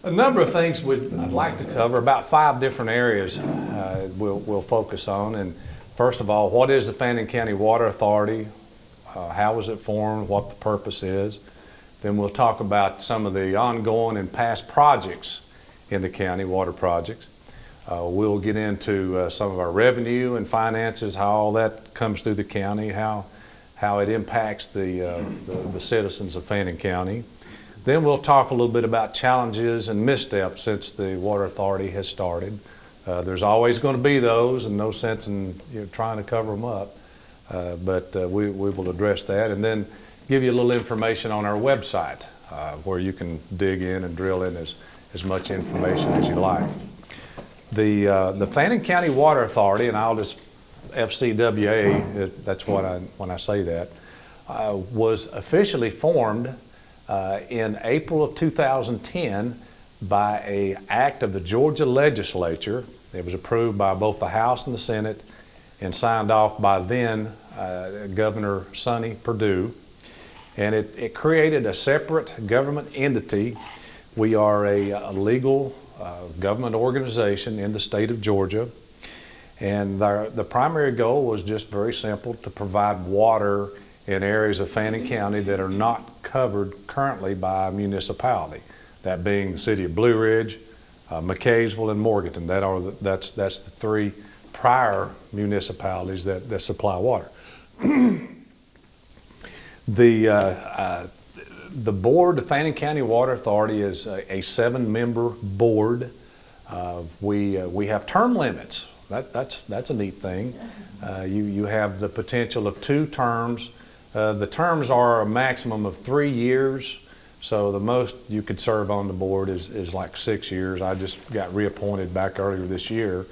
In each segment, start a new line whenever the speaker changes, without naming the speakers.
A number of things I'd like to cover, about 5 different areas we'll focus on. And first of all, what is the Fannin County Water Authority? How was it formed? What the purpose is? Then we'll talk about some of the ongoing and past projects in the county, water projects. We'll get into some of our revenue and finances, how all that comes through the county, how it impacts the citizens of Fannin County. Then we'll talk a little bit about challenges and missteps since the Water Authority has started. There's always going to be those, and no sense in trying to cover them up, but we will address that, and then give you a little information on our website where you can dig in and drill in as much information as you like. The Fannin County Water Authority, and I'll just FCWA, that's what when I say that, was officially formed in April of 2010 by an act of the Georgia legislature. It was approved by both the House and the Senate and signed off by then Governor Sonny Perdue. And it created a separate government entity. We are a legal government organization in the state of Georgia. And the primary goal was just very simple, to provide water in areas of Fannin County that are not covered currently by a municipality, that being the city of Blue Ridge, McCaysville, and Morganton. That's the 3 prior municipalities that supply water. The board, the Fannin County Water Authority, is a 7-member board. We have term limits. That's a neat thing. You have the potential of 2 terms. The terms are a maximum of 3 years, so the most you could serve on the board is like 6 years. I just got reappointed back earlier this year.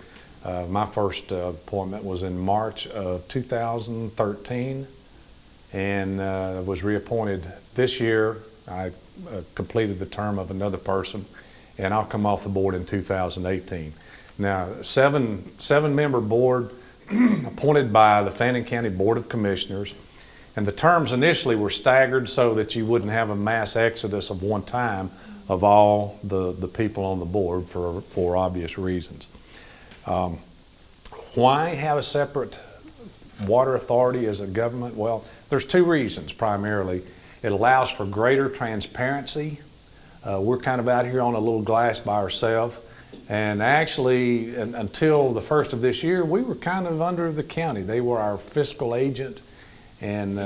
My first appointment was in March of 2013, and was reappointed this year. I completed the term of another person, and I'll come off the board in 2018. Now, seven-member board appointed by the Fannin County Board of Commissioners. And the terms initially were staggered so that you wouldn't have a mass exodus of one time of all the people on the board for obvious reasons. Why have a separate water authority as a government? Well, there's 2 reasons primarily. It allows for greater transparency. We're kind of out here on a little glass by ourselves. And actually, until the first of this year, we were kind of under the county. They were our fiscal agent. And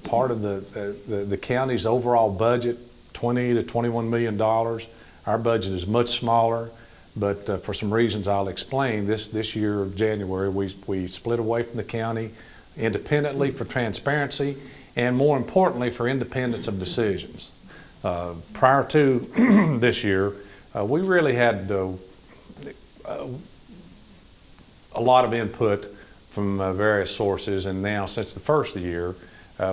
part of the county's overall budget, $20 to $21 million. Our budget is much smaller, but for some reasons I'll explain, this year, January, we split away from the county independently for transparency, and more importantly, for independence of decisions. Prior to this year, we really had a lot of input from various sources, and now since the first of the year,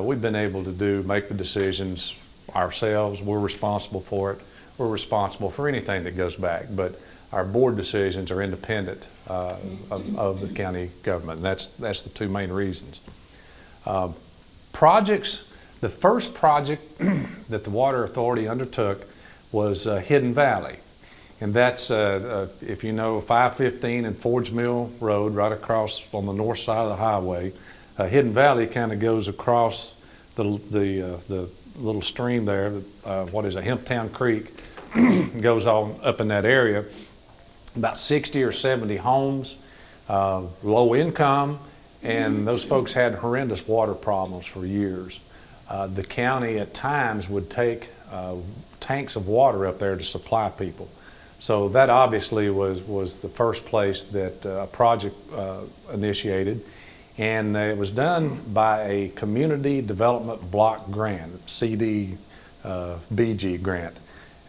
we've been able to make the decisions ourselves. We're responsible for it. We're responsible for anything that goes back, but our board decisions are independent of the county government. And that's the 2 main reasons. Projects, the first project that the Water Authority undertook was Hidden Valley. And that's, if you know, 515 and Forge Mill Road, right across on the north side of the highway. Hidden Valley kind of goes across the little stream there, what is it, Helton Creek, goes on up in that area. About 60 or 70 homes, low income, and those folks had horrendous water problems for years. The county at times would take tanks of water up there to supply people. So that obviously was the first place that a project initiated, and it was done by a Community Development Block Grant, CDBG grant,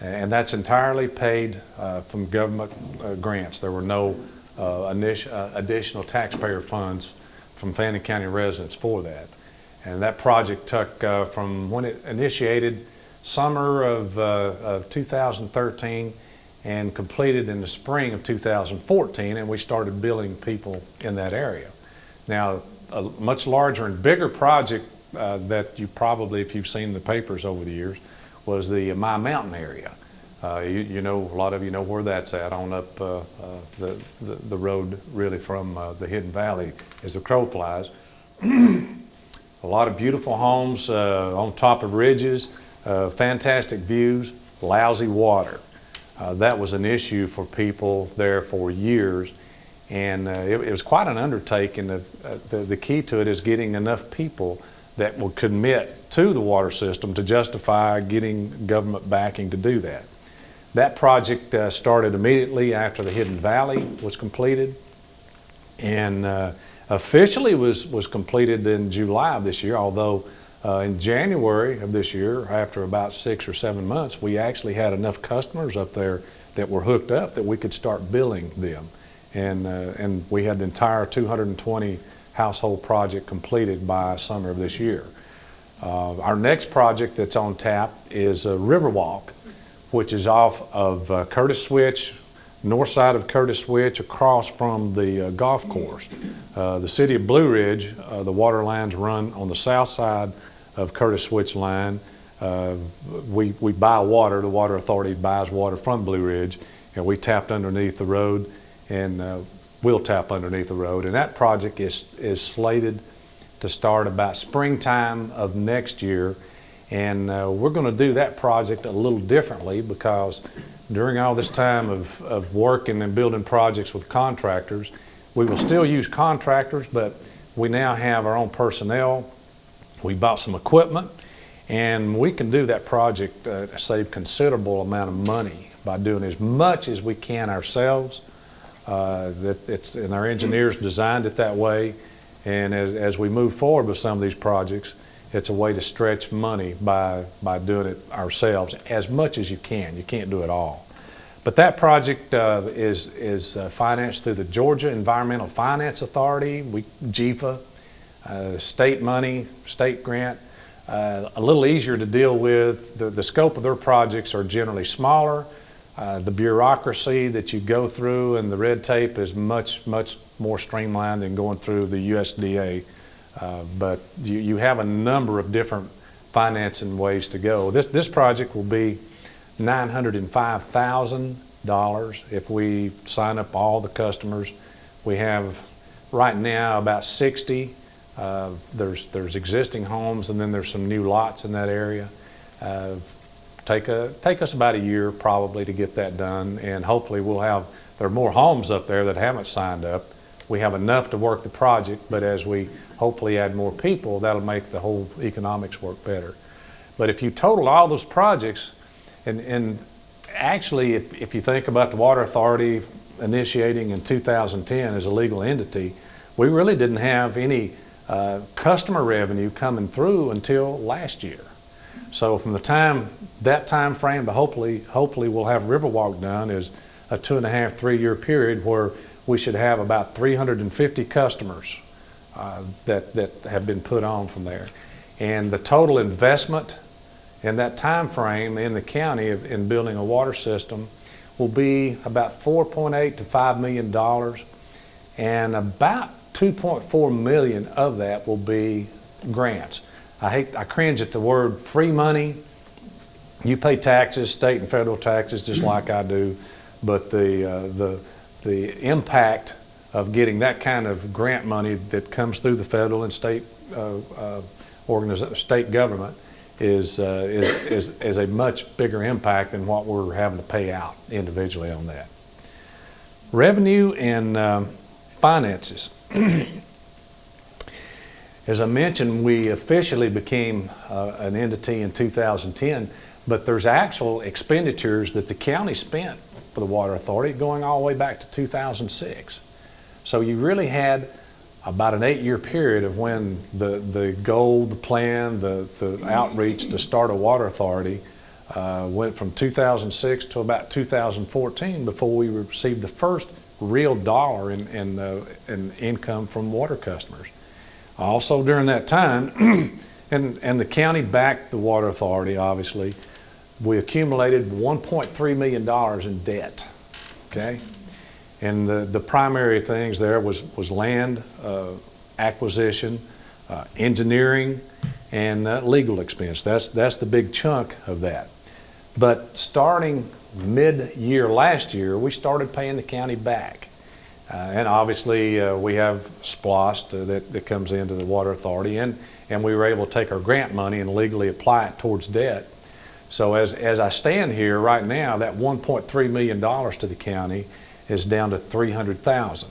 and that's entirely paid from government grants. There were no additional taxpayer funds from Fannin County residents for that. And that project took from when it initiated, summer of 2013, and completed in the spring of 2014, and we started billing people in that area. Now, a much larger and bigger project that you probably, if you've seen the papers over the years, was the My Mountain area. You know, a lot of you know where that's at, on up the road really from the Hidden Valley as the crow flies. A lot of beautiful homes on top of ridges, fantastic views, lousy water. That was an issue for people there for years, and it was quite an undertaking. The key to it is getting enough people that will commit to the water system to justify getting government backing to do that. That project started immediately after the Hidden Valley was completed, and officially was completed in July of this year, although in January of this year, after about 6 or 7 months, we actually had enough customers up there that were hooked up that we could start billing them. And we had the entire 220 household project completed by summer of this year. Our next project that's on tap is Riverwalk, which is off of Curtis Switch, north side of Curtis Switch, across from the golf course. The city of Blue Ridge, the water lines run on the south side of Curtis Switch line. We buy water, the Water Authority buys water from Blue Ridge, and we tapped underneath the road, and we'll tap underneath the road. And that project is slated to start about springtime of next year. And we're going to do that project a little differently, because during all this time of working and building projects with contractors, we will still use contractors, but we now have our own personnel. We bought some equipment, and we can do that project, save considerable amount of money by doing as much as we can ourselves. And our engineers designed it that way. And as we move forward with some of these projects, it's a way to stretch money by doing it ourselves as much as you can. You can't do it all. But that project is financed through the Georgia Environmental Finance Authority, GEFA, state money, state grant. A little easier to deal with. The scope of their projects are generally smaller. The bureaucracy that you go through and the red tape is much more streamlined than going through the USDA. But you have a number of different financing ways to go. This project will be $905,000 if we sign up all the customers. We have right now about 60. There's existing homes, and then there's some new lots in that area. Take us about a year probably to get that done, and hopefully there are more homes up there that haven't signed up. We have enough to work the project, but as we hopefully add more people, that'll make the whole economics work better. But if you total all those projects, and actually if you think about the Water Authority initiating in 2010 as a legal entity, we really didn't have any customer revenue coming through until last year. So from that time frame to hopefully we'll have Riverwalk done is a 2.5, 3 year period where we should have about 350 customers that have been put on from there. And the total investment in that time frame in the county in building a water system will be about $4.8 to $5 million, and about $2.4 million of that will be grants. I cringe at the word free money. You pay taxes, state and federal taxes, just like I do, but the impact of getting that kind of grant money that comes through the federal and state state government is a much bigger impact than what we're having to pay out individually on that. Revenue and finances. As I mentioned, we officially became an entity in 2010, but there's actual expenditures that the county spent for the Water Authority going all the way back to 2006. So you really had about an 8 year period of when the goal, the plan, the outreach to start a Water Authority went from 2006 to about 2014 before we received the first real dollar in income from water customers. Also during that time, and the county backed the Water Authority, obviously, we accumulated $1.3 million in debt, okay? And the primary things there was land acquisition, engineering, and legal expense. That's the big chunk of that. But starting mid-year last year, we started paying the county back. And obviously, we have SPLOST that comes into the Water Authority, and we were able to take our grant money and legally apply it towards debt. So as I stand here right now, that $1.3 million to the county is down to $300,000.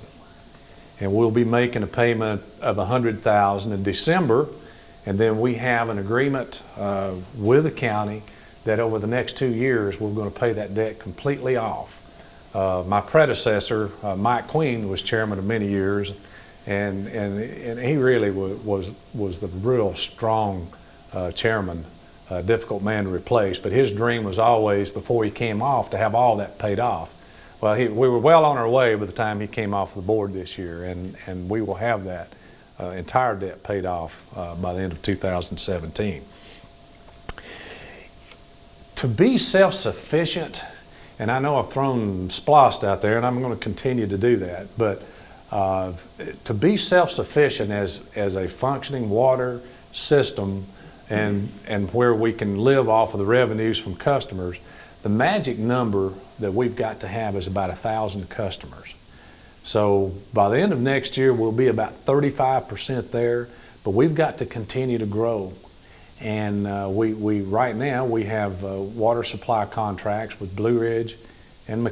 And we'll be making a payment of $100,000 in December, and then we have an agreement with the county that over the next 2 years we're going to pay that debt completely off. My predecessor, Mike Queen, was chairman of many years, and he really was the real strong chairman, difficult man to replace. But his dream was always, before he came off, to have all that paid off. Well, we were well on our way by the time he came off the board this year, and we will have that entire debt paid off by the end of 2017. To be self-sufficient, and I know I've thrown SPLOST out there, and I'm going to continue to do that, but to be self-sufficient as a functioning water system and where we can live off of the revenues from customers, the magic number that we've got to have is about 1,000 customers. So by the end of next year, we'll be about 35% there, but we've got to continue to grow. And right now we have water supply contracts with Blue Ridge and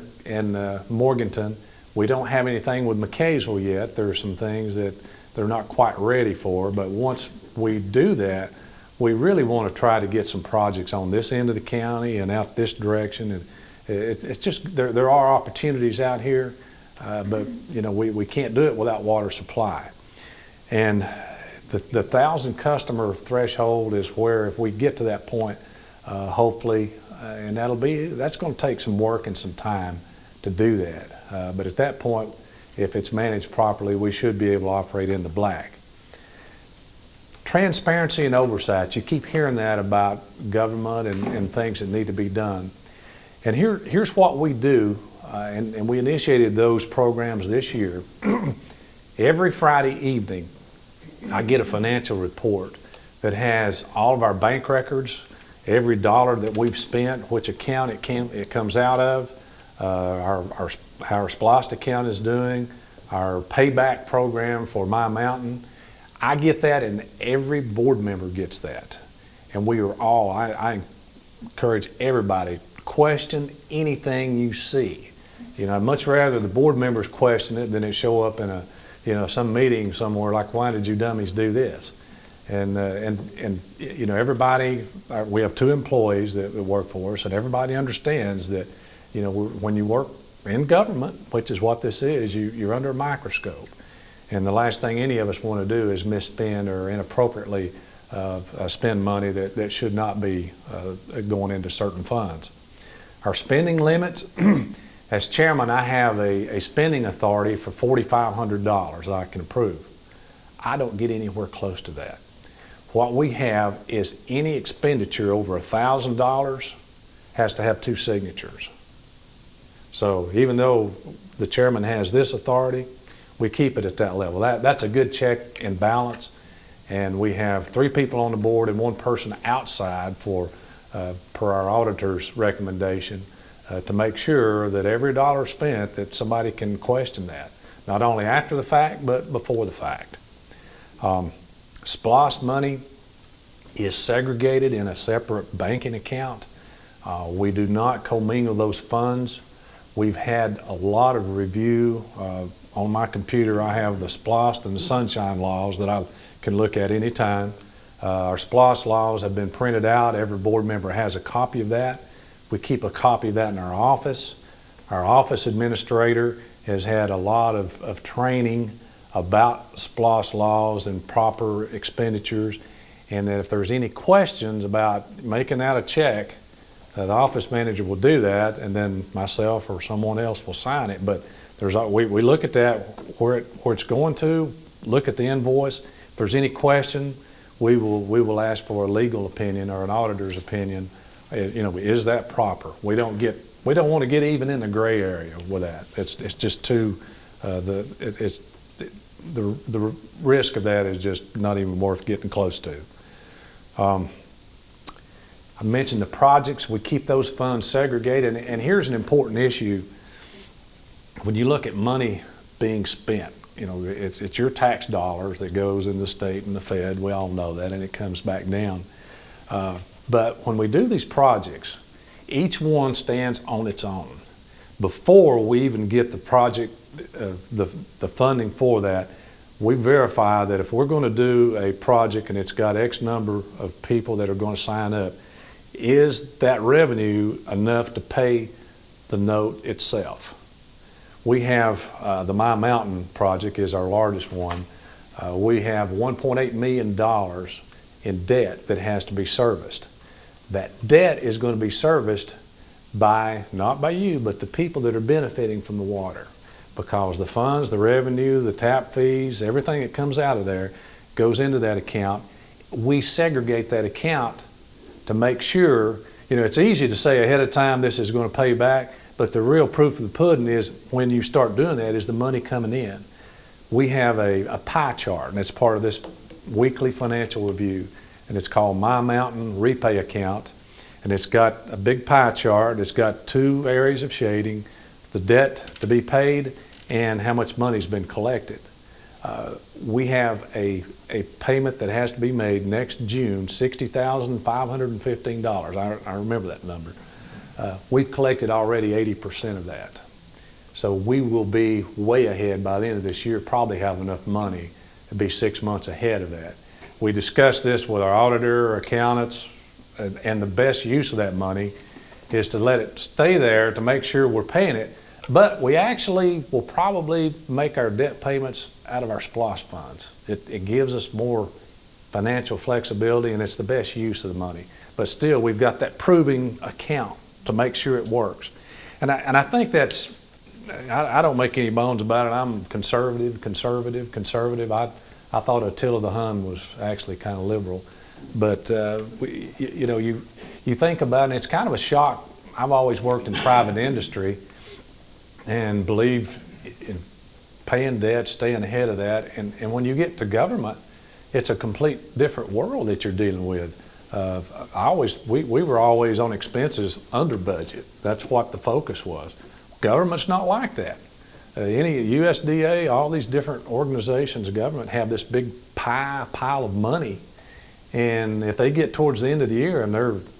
Morganton. We don't have anything with McCaysville yet. There are some things that they're not quite ready for, but once we do that, we really want to try to get some projects on this end of the county and out this direction. And it's just, there are opportunities out here, but you know, we can't do it without water supply. And the 1,000 customer threshold is where, if we get to that point, hopefully, and that's going to take some work and some time to do that. But at that point, if it's managed properly, we should be able to operate in the black. Transparency and oversight. You keep hearing that about government and things that need to be done. And here's what we do, and we initiated those programs this year. Every Friday evening, I get a financial report that has all of our bank records, every dollar that we've spent, which account it comes out of, how our SPLOST account is doing, our payback program for My Mountain. I get that, and every board member gets that. And we are all, I encourage everybody, question anything you see. You know, I'd much rather the board members question it than it show up in some meeting somewhere like, why did you dummies do this? And you know, everybody, we have 2 employees that work for us, and everybody understands that, you know, when you work in government, which is what this is, you're under a microscope. And the last thing any of us want to do is misspend or inappropriately spend money that should not be going into certain funds. Our spending limits, as chairman, I have a spending authority for $4,500 that I can approve. I don't get anywhere close to that. What we have is any expenditure over $1,000 has to have 2 signatures. So even though the chairman has this authority, we keep it at that level. That's a good check and balance, and we have 3 people on the board and 1 person outside per our auditor's recommendation to make sure that every dollar spent, that somebody can question that, not only after the fact but before the fact. SPLOST money is segregated in a separate banking account. We do not commingle those funds. We've had a lot of review. On my computer, I have the SPLOST and the Sunshine laws that I can look at any time. Our SPLOST laws have been printed out. Every board member has a copy of that. We keep a copy of that in our office. Our office administrator has had a lot of training about SPLOST laws and proper expenditures, and that if there's any questions about making out a check, the office manager will do that, and then myself or someone else will sign it. But we look at that, where it's going to, look at the invoice. If there's any question, we will ask for a legal opinion or an auditor's opinion. You know, is that proper? We don't want to get even in the gray area with that. It's just too the risk of that is just not even worth getting close to. I mentioned the projects. We keep those funds segregated. And here's an important issue. When you look at money being spent, you know, it's your tax dollars that goes in the state and the Fed. We all know that, and it comes back down. But when we do these projects, each one stands on its own. Before we even get the project, the funding for that, we verify that if we're going to do a project and it's got X number of people that are going to sign up, is that revenue enough to pay the note itself? We have the My Mountain project is our largest one. We have $1.8 million in debt that has to be serviced. That debt is going to be serviced by, not by you, but the people that are benefiting from the water, because the funds, the revenue, the tap fees, everything that comes out of there goes into that account. We segregate that account to make sure, you know, it's easy to say ahead of time this is going to pay back, but the real proof of the pudding is when you start doing that is the money coming in. We have a pie chart, and it's part of this weekly financial review, and it's called My Mountain Repay Account, and it's got a big pie chart. It's got 2 areas of shading, the debt to be paid and how much money's been collected. We have a payment that has to be made next June, $60,515. I remember that number. We've collected already 80% of that. So we will be way ahead by the end of this year, probably have enough money to be 6 months ahead of that. We discussed this with our auditor, accountants, and the best use of that money is to let it stay there to make sure we're paying it. But we actually will probably make our debt payments out of our SPLOST funds. It gives us more financial flexibility, and it's the best use of the money. But still, we've got that proving account to make sure it works. And I think that's, I don't make any bones about it. I'm conservative. I thought Attila the Hun was actually kind of liberal. But you know, you think about it, and it's kind of a shock. I've always worked in private industry and believed in paying debt, staying ahead of that. And when you get to government, it's a complete different world that you're dealing with. We were always on expenses under budget. That's what the focus was. Government's not like that. Any USDA, all these different organizations of government have this big pile of money. And if they get towards the end of the year and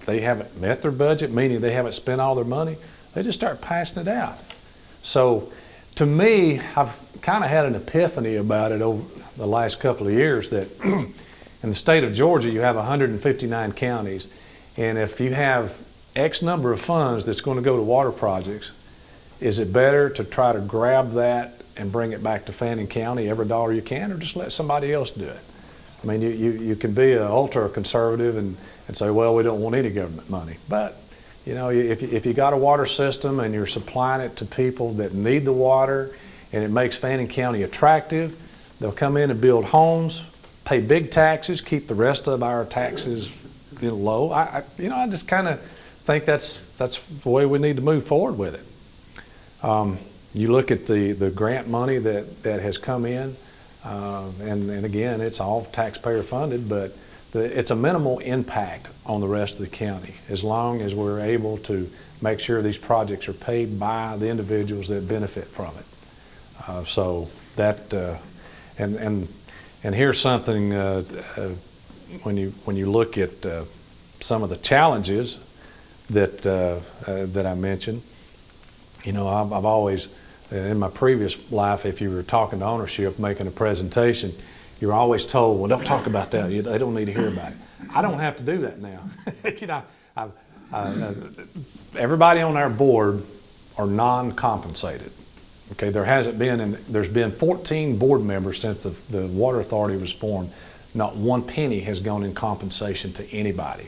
they haven't met their budget, meaning they haven't spent all their money, they just start passing it out. So to me, I've kind of had an epiphany about it over the last couple of years that in the state of Georgia, you have 159 counties. And if you have X number of funds that's going to go to water projects, is it better to try to grab that and bring it back to Fannin County every dollar you can, or just let somebody else do it? I mean, you can be an ultra-conservative and say, well, we don't want any government money. But, you know, if you got a water system and you're supplying it to people that need the water and it makes Fannin County attractive, they'll come in and build homes, pay big taxes, keep the rest of our taxes, you know, low. I just kind of think that's the way we need to move forward with it. You look at the grant money that has come in, and again, it's all taxpayer funded, but it's a minimal impact on the rest of the county as long as we're able to make sure these projects are paid by the individuals that benefit from it. So that, and here's something when you look at some of the challenges that I mentioned. You know, I've always, in my previous life, if you were talking to ownership, making a presentation, you're always told, well, don't talk about that. They don't need to hear about it. I don't have to do that now. You know, everybody on our board are non-compensated. Okay, there's been 14 board members since the Water Authority was formed. Not one penny has gone in compensation to anybody.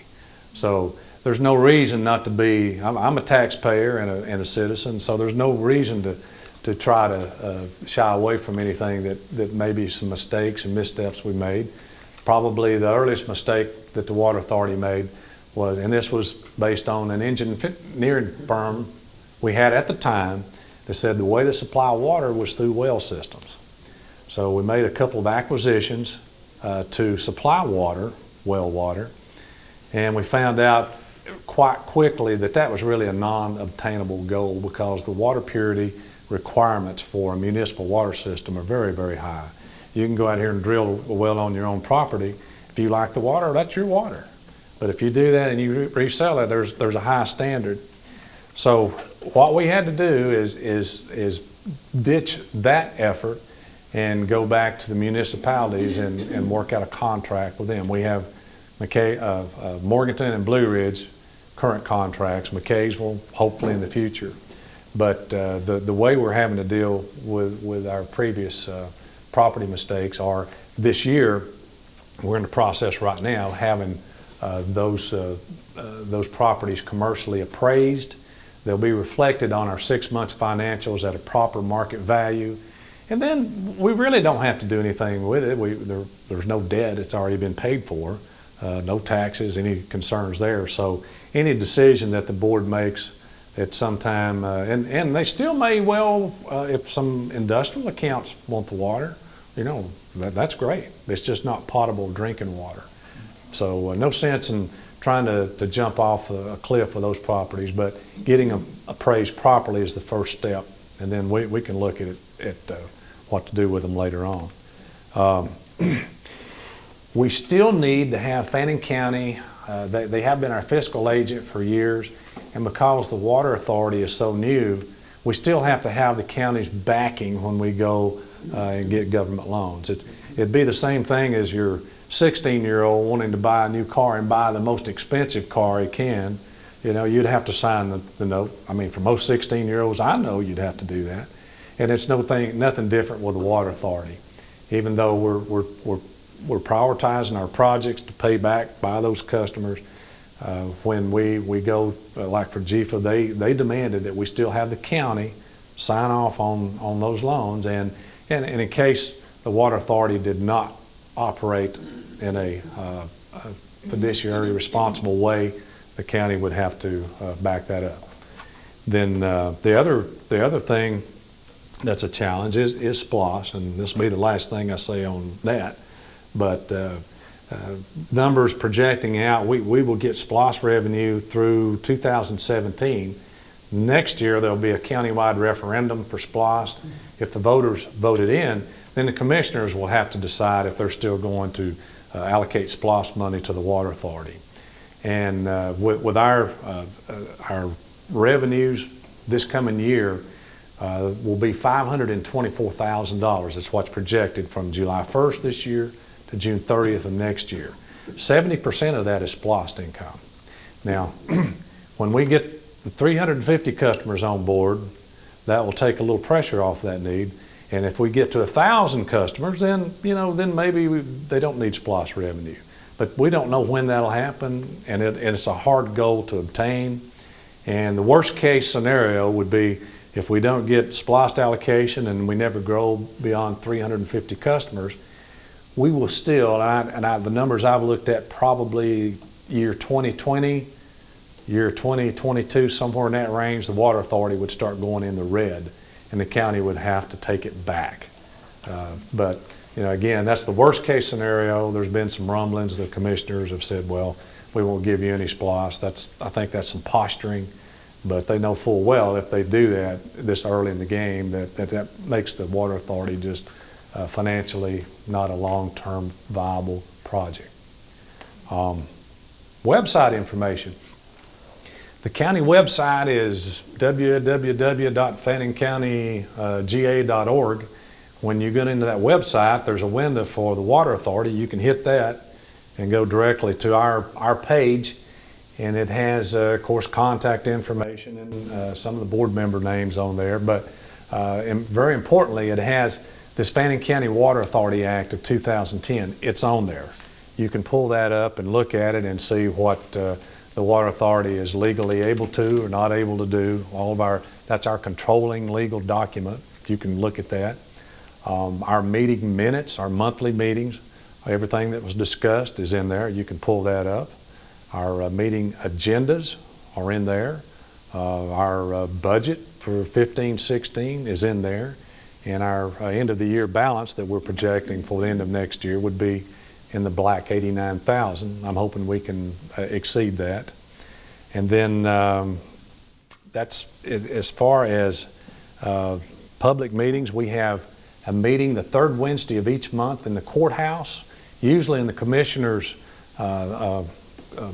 So there's no reason not to be. I'm a taxpayer and a citizen, so there's no reason to try to shy away from anything that may be some mistakes and missteps we made. Probably the earliest mistake that the Water Authority made was, and this was based on an engineering firm we had at the time that said the way to supply water was through well systems. So we made a couple of acquisitions to supply water, well water, and we found out quite quickly that that was really a non-obtainable goal, because the water purity requirements for a municipal water system are very, very high. You can go out here and drill a well on your own property. If you like the water, that's your water. But if you do that and you resell it, there's a high standard. So what we had to do is ditch that effort and go back to the municipalities and work out a contract with them. We have Morganton and Blue Ridge current contracts. McKay's will hopefully in the future. But the way we're having to deal with our previous property mistakes are, this year we're in the process right now having those properties commercially appraised. They'll be reflected on our 6 months financials at a proper market value. And then we really don't have to do anything with it. There's no debt, it's already been paid for. No taxes, any concerns there. So any decision that the board makes at some time, and they still may well, if some industrial accounts want the water, you know, that's great. It's just not potable drinking water. So no sense in trying to jump off a cliff with those properties, but getting them appraised properly is the first step, and then we can look at what to do with them later on. We still need to have Fannin County, they have been our fiscal agent for years, and because the water authority is so new, we still have to have the county's backing when we go and get government loans. It'd be the same thing as your 16-year-old wanting to buy a new car and buy the most expensive car he can. You know, you'd have to sign the note. I mean, for most 16-year-olds, I know you'd have to do that. And it's nothing different with the water authority. Even though we're prioritizing our projects to pay back by those customers, when we go, like for GFA, they demanded that we still have the county sign off on those loans, and in case the water authority did not operate in a fiduciary responsible way, the county would have to back that up. Then the other thing that's a challenge is SPLOST, and this will be the last thing I say on that. But numbers projecting out, we will get SPLOST revenue through 2017. Next year there'll be a countywide referendum for SPLOST. If the voters voted in, then the commissioners will have to decide if they're still going to allocate SPLOST money to the water authority. And with our revenues this coming year will be $524,000. That's what's projected from July 1st this year to June 30th of next year. 70% of that is SPLOST income. Now, when we get the 350 customers on board, that will take a little pressure off that need. And if we get to 1,000 customers, then maybe they don't need SPLOST revenue. But we don't know when that'll happen, and it's a hard goal to obtain. And the worst case scenario would be if we don't get SPLOST allocation and we never grow beyond 350 customers, we will still, the numbers I've looked at, probably year 2020, year 2022, somewhere in that range, the water authority would start going in the red, and the county would have to take it back. But again, that's the worst case scenario. There's been some rumblings. The commissioners have said, well, we won't give you any SPLOST. I think that's some posturing, but they know full well if they do that this early in the game, that makes the water authority just financially not a long-term viable project. Website information. The county website is www.fannincountyga.org. When you get into that website, there's a window for the water authority. You can hit that and go directly to our page, and it has, of course, contact information and some of the board member names on there. But and very importantly, it has this Fannin County Water Authority Act of 2010. It's on there. You can pull that up and look at it and see what the water authority is legally able to or not able to do. That's our controlling legal document. You can look at that. Our meeting minutes, our monthly meetings, everything that was discussed is in there. You can pull that up. Our meeting agendas are in there. Our budget for 15-16 is in there. And our end of the year balance that we're projecting for the end of next year would be in the black, $89,000. I'm hoping we can exceed that. And then that's as far as public meetings. We have a meeting the third Wednesday of each month in the courthouse, usually in the commissioner's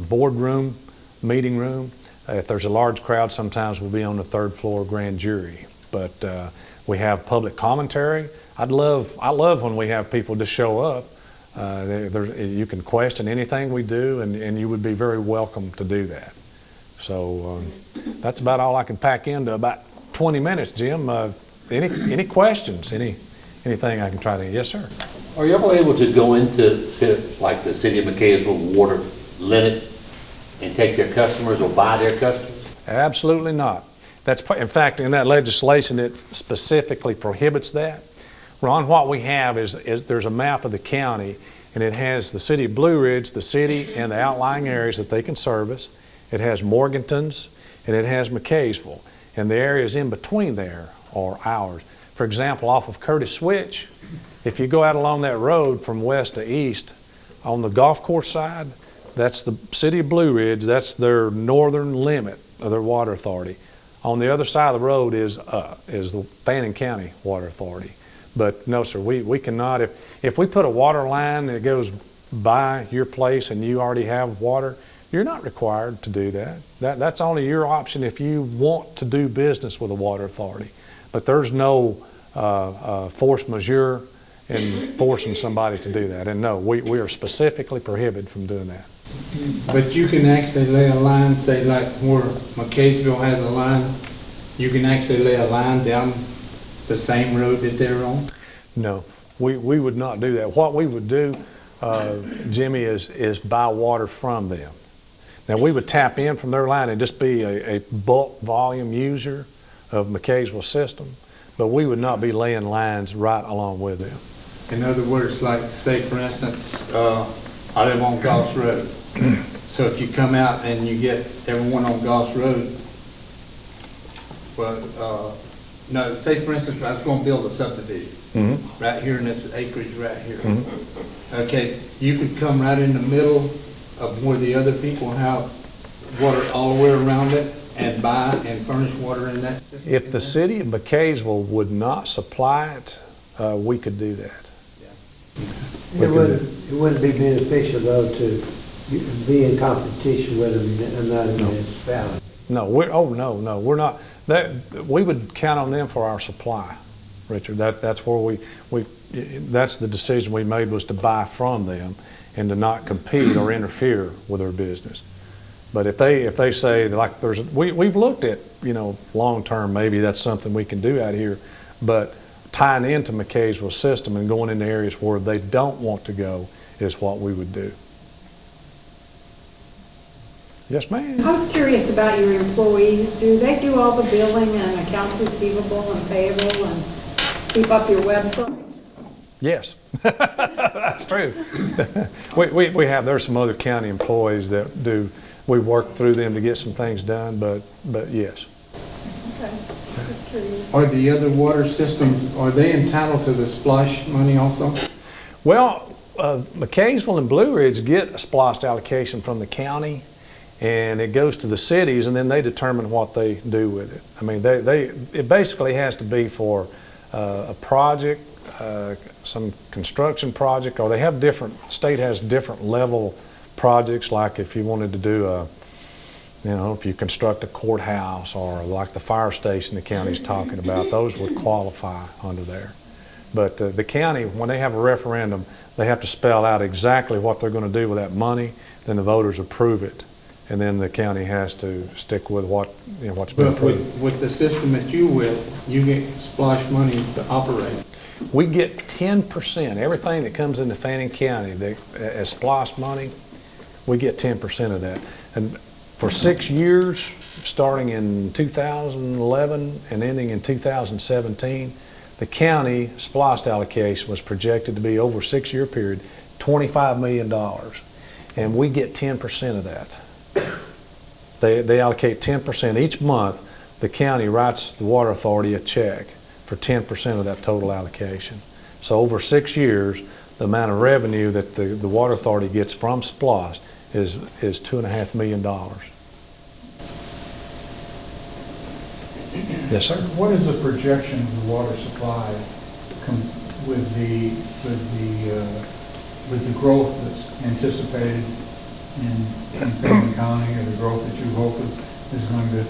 boardroom, meeting room. If there's a large crowd, sometimes we'll be on the third floor grand jury. But we have public commentary. I love when we have people just show up. You can question anything we do, and you would be very welcome to do that. So that's about all I can pack into about 20 minutes, Jim. Any questions? Anything I can try to? Yes, sir.
Are you ever able to go into, like the city of McCaysville water limit and take their customers or buy their customers?
Absolutely not. In fact, in that legislation, it specifically prohibits that. Ron, what we have is there's a map of the county, and it has the city of Blue Ridge, the city, and the outlying areas that they can service. It has Morganton's, and it has McCaysville, and the areas in between there are ours. For example, off of Curtis Switch, if you go out along that road from west to east, on the golf course side, that's the city of Blue Ridge. That's their northern limit of their water authority. On the other side of the road is the Fannin County Water Authority. But no, sir, we cannot. If we put a water line that goes by your place and you already have water, you're not required to do that. That's only your option if you want to do business with a water authority. But there's no force majeure in forcing somebody to do that. And no, we are specifically prohibited from doing that.
But you can actually lay a line, say like where McCaysville has a line, you can actually lay a line down the same road that they're on?
No, we would not do that. What we would do, Jimmy, is buy water from them. Now we would tap in from their line and just be a bulk volume user of McCaysville's system, but we would not be laying lines right along with them.
In other words, like say for instance, I live on Goss Road. So if you come out and you get everyone on Goss Road, well, no, say for instance, I was going to build a subdivision right here in this acreage right here. Okay, you could come right in the middle of where the other people have water all the way around it and buy and furnish water in that system.
If the city of McCaysville would not supply it, we could do that.
It wouldn't be beneficial though to be in competition with another municipality.
No, we're not. We would count on them for our supply, Richard. That's where that's the decision we made, was to buy from them and to not compete or interfere with their business. But if they say, like, we've looked at, long term, maybe that's something we can do out here, but tying into McCaysville's system and going into areas where they don't want to go is what we would do. Yes, ma'am.
I was curious about your employees. Do they do all the billing and accounts receivable and payable and keep up your website?
Yes, that's true. There's some other county employees that do. We work through them to get some things done, but yes.
Okay, just curious.
Are the other water systems, are they entitled to the splosh money also?
Well, McCaysville and Blue Ridge get a splosh allocation from the county, and it goes to the cities, and then they determine what they do with it. I mean, it basically has to be for a project, some construction project, or they have state has different level projects, like if you wanted to do if you construct a courthouse or like the fire station the county's talking about, those would qualify under there. But the county, when they have a referendum, they have to spell out exactly what they're going to do with that money, then the voters approve it, and then the county has to stick with what's been approved.
But with the system that you get splosh money to operate.
We get 10%. Everything that comes into Fannin County as splosh money, we get 10% of that. And for 6 years, starting in 2011 and ending in 2017, the county splosh allocation was projected to be, over a 6-year period, $25 million. And we get 10% of that. They allocate 10% each month. The county writes the Water Authority a check for 10% of that total allocation. So over 6 years, the amount of revenue that the Water Authority gets from splosh is $2.5 million. Yes, sir.
What is the projection of the water supply with the growth that's anticipated in Fannin County, or the growth that you hope is going to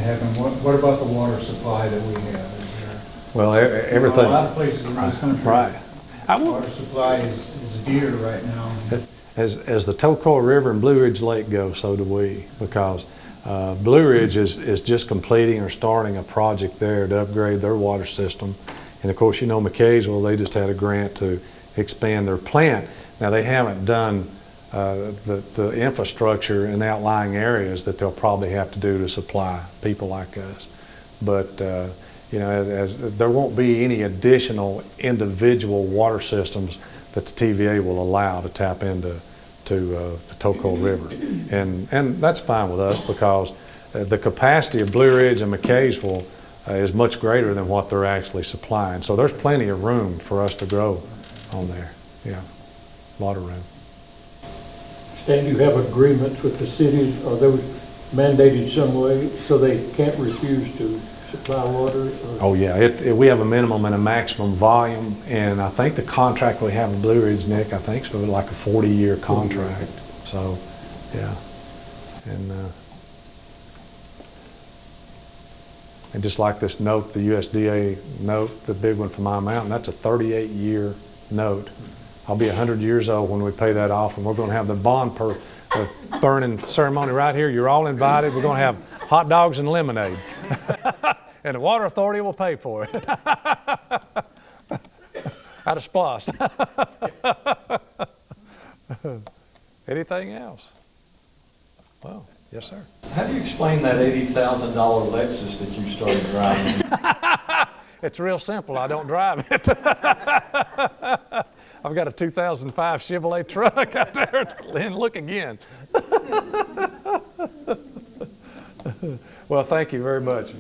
happen? What about the water supply that we have?
Well,
A
everything.
lot of places in this country,
Right.
water supply is dear right now.
As the Toccoa River and Blue Ridge Lake go, so do we, because Blue Ridge is just completing or starting a project there to upgrade their water system. And of course, you know, McKaysville, they just had a grant to expand their plant. Now, they haven't done the infrastructure in outlying areas that they'll probably have to do to supply people like us. But you know, there won't be any additional individual water systems that the TVA will allow to tap into the Toccoa River. And that's fine with us, because the capacity of Blue Ridge and McKaysville is much greater than what they're actually supplying. So there's plenty of room for us to grow on there. Yeah, a lot of room.
And you have agreements with the cities, are those mandated some way so they can't refuse to supply water? Or?
Oh yeah, we have a minimum and a maximum volume, and I think the contract we have in Blue Ridge, Nick, I think is for like a 40-year contract. So, yeah, and just like this note, the USDA note, the big one for my mountain, that's a 38-year note. I'll be 100 years old when we pay that off, and we're going to have the bond burning ceremony right here. You're all invited. We're going to have hot dogs and lemonade. And the Water Authority will pay for it. Out of SPLOST. Anything else? Well, yes, sir.
How do you explain that $80,000 Lexus that you started driving?
It's real simple. I don't drive it. I've got a 2005 Chevrolet truck out there. And look again. Well, thank you very much.